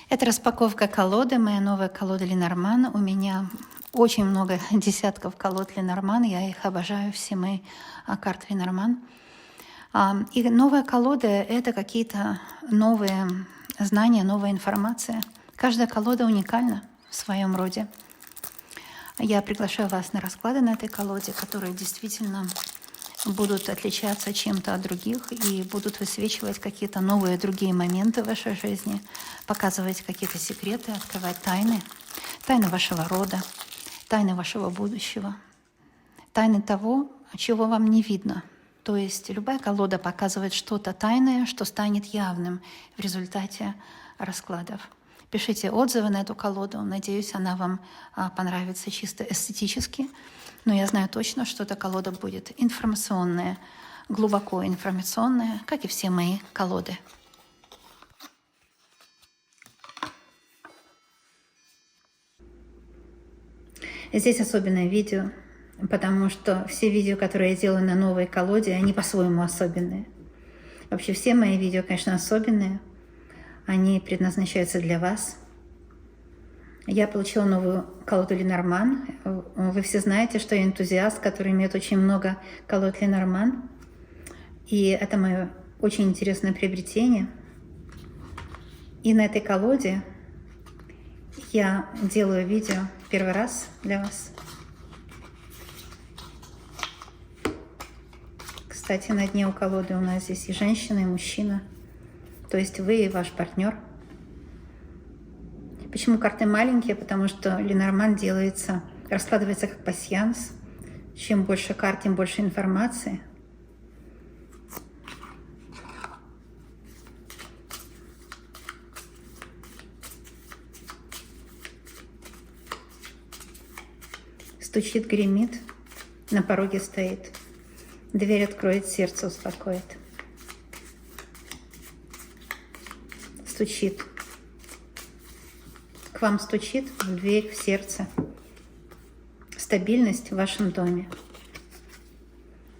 Это распаковка колоды, моя новая колода Ленорман. У меня очень много десятков колод Ленорман, я их обожаю, все мои карты Ленорман. И новая колода — это какие-то новые знания, новая информация. Каждая колода уникальна в своем роде. Я приглашаю вас на расклады на этой колоде, которые действительно будут отличаться чем-то от других и будут высвечивать какие-то новые другие моменты в вашей жизни, показывать какие-то секреты, открывать тайны, тайны вашего рода, тайны вашего будущего, тайны того, чего вам не видно. То есть любая колода показывает что-то тайное, что станет явным в результате раскладов. Пишите отзывы на эту колоду. Надеюсь, она вам понравится чисто эстетически. Но я знаю точно, что эта колода будет информационная, глубоко информационная, как и все мои колоды. Здесь особенное видео, потому что все видео, которые я делаю на новой колоде, они по-своему особенные. Вообще все мои видео, конечно, особенные. Они предназначаются для вас. Я получила новую колоду Ленорман. Вы все знаете, что я энтузиаст, который имеет очень много колод Ленорман. И это мое очень интересное приобретение. И на этой колоде я делаю видео первый раз для вас. Кстати, на дне у колоды у нас здесь и женщина, и мужчина. То есть вы и ваш партнер. Почему карты маленькие? Потому что Ленорман раскладывается как пасьянс. Чем больше карт, тем больше информации. Стучит, гремит, на пороге стоит. Дверь откроет, сердце успокоит. Стучит. К вам стучит в дверь, в сердце. Стабильность в вашем доме.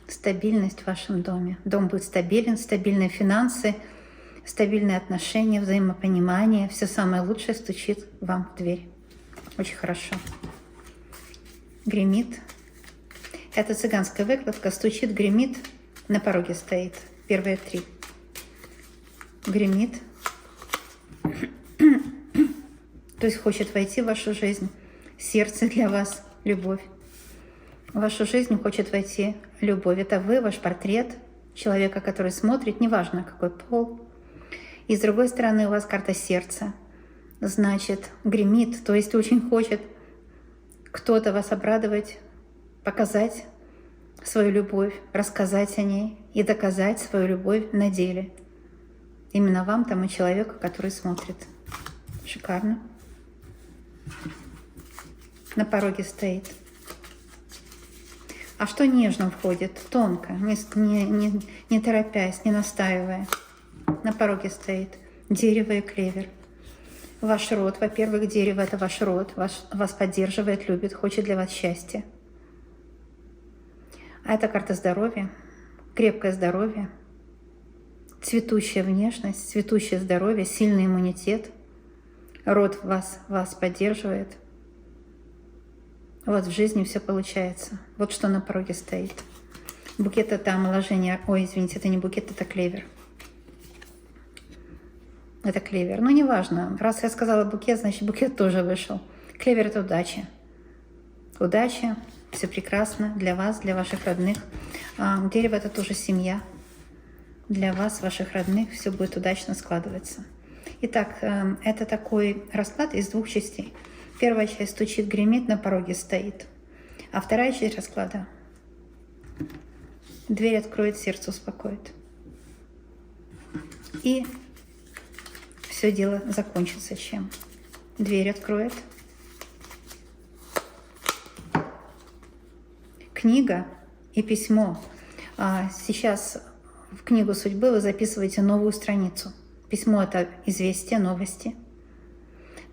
Стабильность в вашем доме. Дом будет стабилен, стабильные финансы, стабильные отношения, взаимопонимание. Все самое лучшее стучит вам в дверь. Очень хорошо. Гремит. Это цыганская выкладка. Стучит, гремит, на пороге стоит. Первые три. Гремит. То есть хочет войти в вашу жизнь. Сердце для вас, любовь. В вашу жизнь хочет войти любовь. Это вы, ваш портрет человека, который смотрит, неважно какой пол. И с другой стороны у вас карта сердца. Значит, гремит, то есть очень хочет кто-то вас обрадовать, показать свою любовь, рассказать о ней и доказать свою любовь на деле. Именно вам, тому человеку, который смотрит. Шикарно. На пороге стоит. А что нежно входит? Тонко, не торопясь, не настаивая. На пороге стоит дерево и клевер. Ваш род, во-первых, дерево — это ваш род, вас поддерживает, любит, хочет для вас счастья. А это карта здоровья, крепкое здоровье, цветущая внешность, цветущее здоровье, сильный иммунитет. Род вас поддерживает. Вот в жизни все получается. Вот что на пороге стоит. Букет — это омоложение. Ой, извините, это не букет, это клевер. Это клевер. Ну, неважно. Раз я сказала букет, значит, букет тоже вышел. Клевер — это удача. Удача. Все прекрасно для вас, для ваших родных. Дерево — это тоже семья. Для вас, ваших родных, все будет удачно складываться. Итак, это такой расклад из двух частей. Первая часть стучит, гремит, на пороге стоит. А вторая часть расклада — дверь откроет, сердце успокоит. И все дело закончится чем? Дверь откроет. Книга и письмо. Сейчас в книгу судьбы вы записываете новую страницу. Письмо — это известие, новости.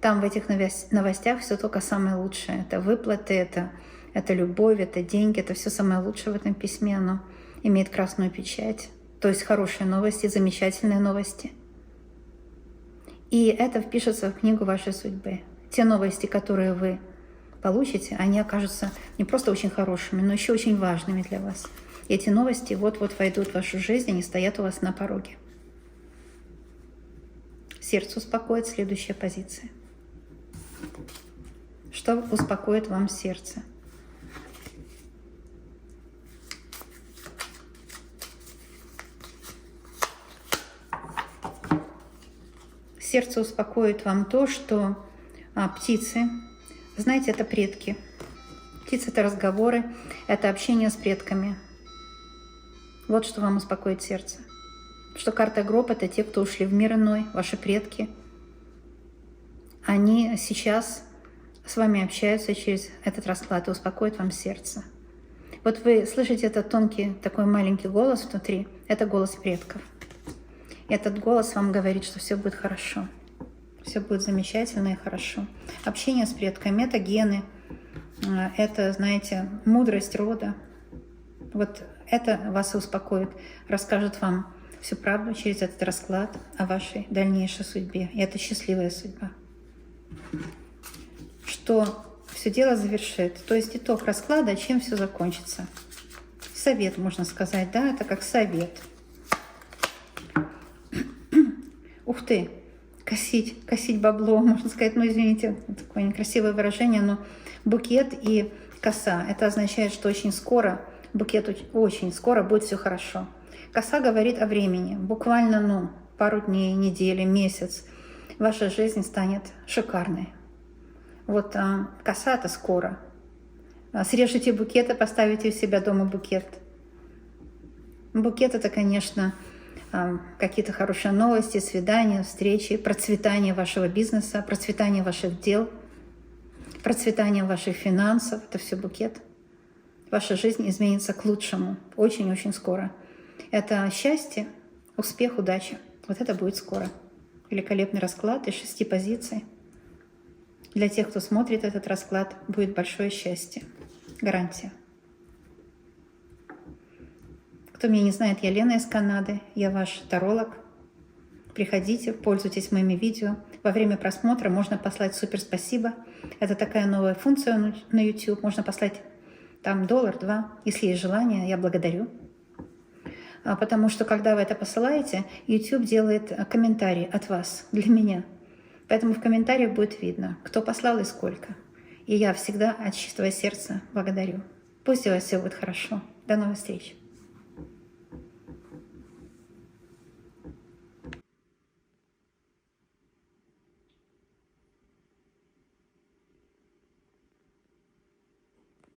Там в этих новостях все только самое лучшее. Это выплаты, это любовь, это деньги, это все самое лучшее в этом письме. Оно имеет красную печать. То есть хорошие новости, замечательные новости. И это впишется в книгу вашей судьбы. Те новости, которые вы получите, они окажутся не просто очень хорошими, но еще очень важными для вас. И эти новости вот-вот войдут в вашу жизнь, они стоят у вас на пороге. Сердце успокоит, следующая позиция. Что успокоит вам сердце? Сердце успокоит вам то, что птицы, знаете, это предки. Птицы — это разговоры, это общение с предками. Вот что вам успокоит сердце. Что карта гроб — это те, кто ушли в мир иной, ваши предки. Они сейчас с вами общаются через этот расклад и успокоит вам сердце. Вот вы слышите этот тонкий, такой маленький голос внутри, это голос предков. Этот голос вам говорит, что все будет хорошо, все будет замечательно и хорошо. Общение с предками — это гены, это, знаете, мудрость рода. Вот это вас и успокоит, расскажет вам всю правду через этот расклад о вашей дальнейшей судьбе. И это счастливая судьба. Что все дело завершит. То есть итог расклада, чем все закончится. Совет, можно сказать, да, это как совет. Ух ты, косить бабло, можно сказать, ну извините, такое некрасивое выражение, но букет и коса, это означает, что очень скоро, букет очень скоро будет все хорошо. Коса говорит о времени, буквально, пару дней, недели, месяц, ваша жизнь станет шикарной. Вот коса — это скоро. Срежете букет и поставите у себя дома букет. Букет — это, конечно, какие-то хорошие новости, свидания, встречи, процветание вашего бизнеса, процветание ваших дел, процветание ваших финансов. Это все букет. Ваша жизнь изменится к лучшему очень-очень скоро. Это счастье, успех, удача. Вот это будет скоро. Великолепный расклад из 6 позиций. Для тех, кто смотрит этот расклад, будет большое счастье. Гарантия. Кто меня не знает, я Лена из Канады, я ваш таролог. Приходите, пользуйтесь моими видео. Во время просмотра можно послать супер спасибо. Это такая новая функция на YouTube. Можно послать там $1-2. Если есть желание, я благодарю. Потому что, когда вы это посылаете, YouTube делает комментарий от вас, для меня. Поэтому в комментариях будет видно, кто послал и сколько. И я всегда от чистого сердца благодарю. Пусть у вас все будет хорошо. До новых встреч.